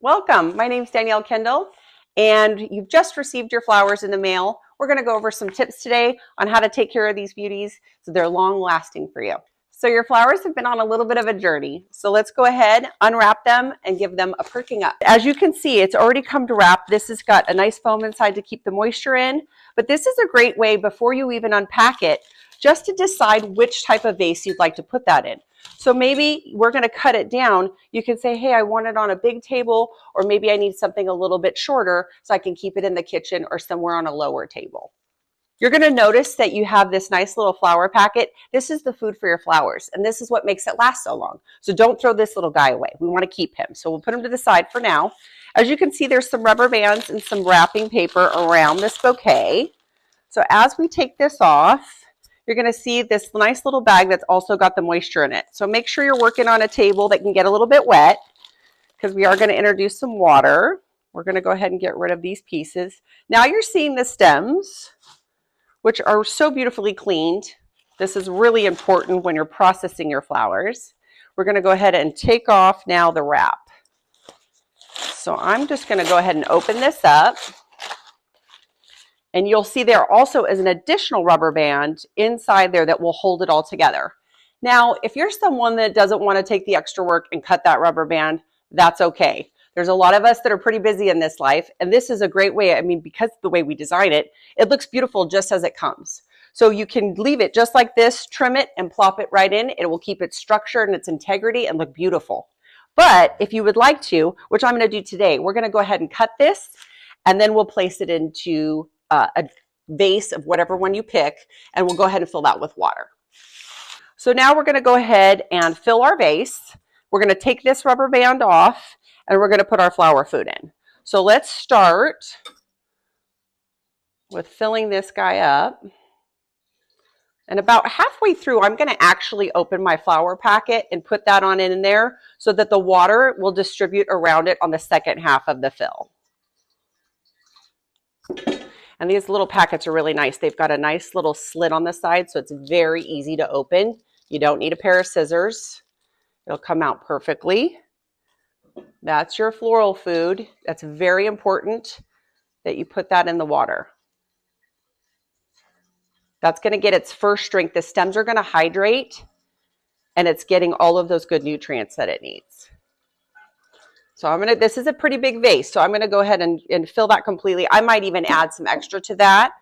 Welcome. My name's Danielle Kendall, and you've just received your flowers in the mail. We're going to go over some tips today on how to take care of these beauties so they're long lasting for you. So your flowers have been on a little bit of a journey. So let's go ahead, unwrap them, and give them a perking up. As you can see, it's already come to wrap. This has got a nice foam inside to keep the moisture in, but this is a great way before you even unpack it, just to decide which type of vase you'd like to put that in. So maybe we're going to cut it down. You can say, hey, I want it on a big table, or maybe I need something a little bit shorter so I can keep it in the kitchen or somewhere on a lower table. You're going to notice that you have this nice little flower packet. This is the food for your flowers, and this is what makes it last so long. So don't throw this little guy away. We want to keep him. So we'll put him to the side for now. As you can see, there's some rubber bands and some wrapping paper around this bouquet. So as we take this off, you're going to see this nice little bag that's also got the moisture in it. So make sure you're working on a table that can get a little bit wet, because we are going to introduce some water. We're going to go ahead and get rid of these pieces. Now you're seeing the stems, which are so beautifully cleaned. This is really important when you're processing your flowers. We're going to go ahead and take off now the wrap. So I'm just going to go ahead and open this up. And you'll see there also is an additional rubber band inside there that will hold it all together. Now, if you're someone that doesn't want to take the extra work and cut that rubber band, that's okay. There's a lot of us that are pretty busy in this life, and this is a great way. I mean, because the way we design it, it looks beautiful just as it comes. So you can leave it just like this, trim it, and plop it right in. It will keep its structure and its integrity and look beautiful. But if you would like to, which I'm going to do today, we're going to go ahead and cut this, and then we'll place it into a vase of whatever one you pick, and we'll go ahead and fill that with water. So now we're going to go ahead and fill our vase. We're going to take this rubber band off, and we're going to put our flower food in. So let's start with filling this guy up. And about halfway through, I'm going to actually open my flower packet and put that on in there so that the water will distribute around it on the second half of the fill. And these little packets are really nice. They've got a nice little slit on the side, so it's very easy to open. You don't need a pair of scissors. It'll come out perfectly. That's your floral food. That's very important that you put that in the water. That's going to get its first drink. The stems are going to hydrate, and it's getting all of those good nutrients that it needs. So this is a pretty big vase, so I'm going to go ahead and fill that completely. I might even add some extra to that,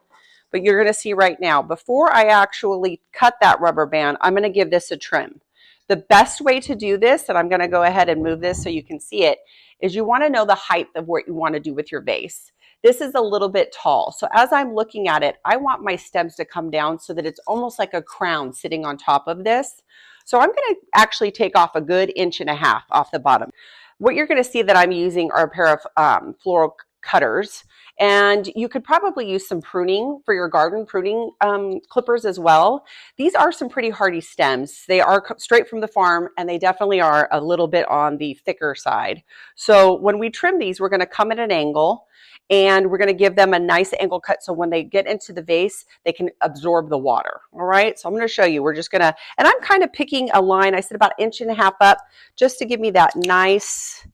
but you're going to see right now, before I actually cut that rubber band, I'm going to give this a trim. The best way to do this, and I'm going to go ahead and move this so you can see it, is you want to know the height of what you want to do with your vase. This is a little bit tall, so as I'm looking at it, I want my stems to come down so that it's almost like a crown sitting on top of this. So I'm going to actually take off a good 1.5 inches off the bottom. What you're going to see that I'm using are a pair of floral cutters, and you could probably use some pruning for your garden, pruning clippers as well. These are some pretty hardy stems. They are straight from the farm, and they definitely are a little bit on the thicker side. So when we trim these, we're going to come at an angle, and we're going to give them a nice angle cut so when they get into the vase, they can absorb the water. All right, so I'm going to show you. We're just going to, and I'm kind of picking a line. I said about 1.5 inches up just to give me that nice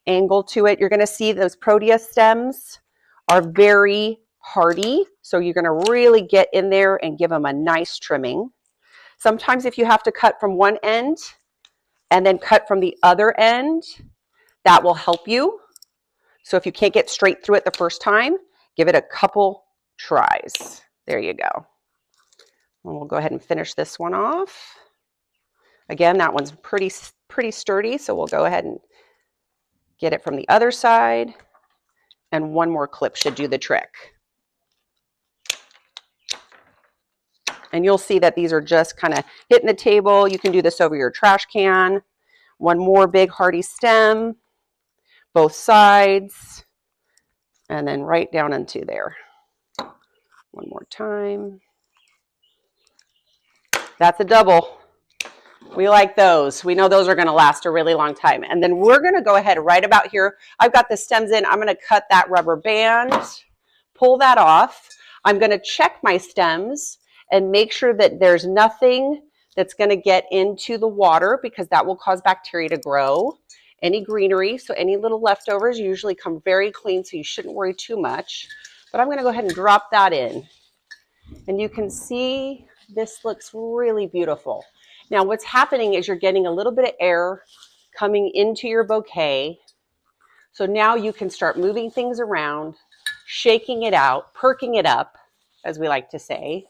angle to it. You're going to see those proteus stems are very hardy, so you're going to really get in there and give them a nice trimming. Sometimes if you have to cut from one end and then cut from the other end, that will help you. So if you can't get straight through it the first time, give it a couple tries. There you go. And we'll go ahead and finish this one off. Again, that one's pretty sturdy, so we'll go ahead and get it from the other side. And one more clip should do the trick. And you'll see that these are just kind of hitting the table. You can do this over your trash can. One more big hardy stem, both sides, and then right down into there. One more time. That's a double. We like those. We know those are going to last a really long time. And then we're going to go ahead right about here. I've got the stems in. I'm going to cut that rubber band, pull that off. I'm going to check my stems and make sure that there's nothing that's going to get into the water, because that will cause bacteria to grow. any greenery. So any little leftovers usually come very clean, so you shouldn't worry too much. But I'm going to go ahead and drop that in. And you can see this looks really beautiful. Now what's happening is you're getting a little bit of air coming into your bouquet. So now you can start moving things around, shaking it out, perking it up, as we like to say,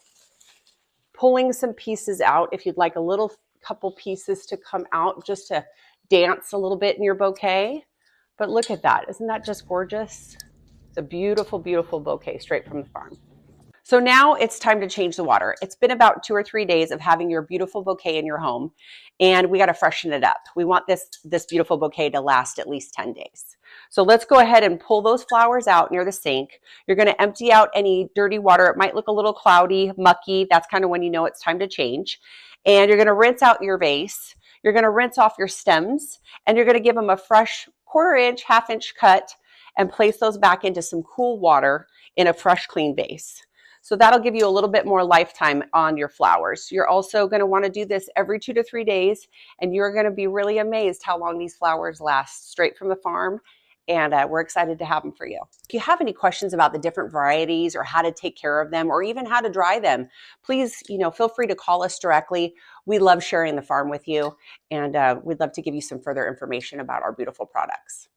pulling some pieces out if you'd like a little couple pieces to come out just to dance a little bit in your bouquet. But look at that. Isn't that just gorgeous? It's a beautiful, beautiful bouquet straight from the farm. So now it's time to change the water. It's been about 2 or 3 days of having your beautiful bouquet in your home, and we got to freshen it up. We want this beautiful bouquet to last at least 10 days. So let's go ahead and pull those flowers out near the sink. You're going to empty out any dirty water. It might look a little cloudy, mucky. That's kind of when you know it's time to change. And you're going to rinse out your vase. You're going to rinse off your stems, and you're going to give them a fresh 1/4 inch, 1/2 inch cut and place those back into some cool water in a fresh, clean vase. So that'll give you a little bit more lifetime on your flowers. You're also going to want to do this every 2 to 3 days, and you're going to be really amazed how long these flowers last straight from the farm. And we're excited to have them for you. If you have any questions about the different varieties or how to take care of them or even how to dry them, please, feel free to call us directly. We love sharing the farm with you, and we'd love to give you some further information about our beautiful products.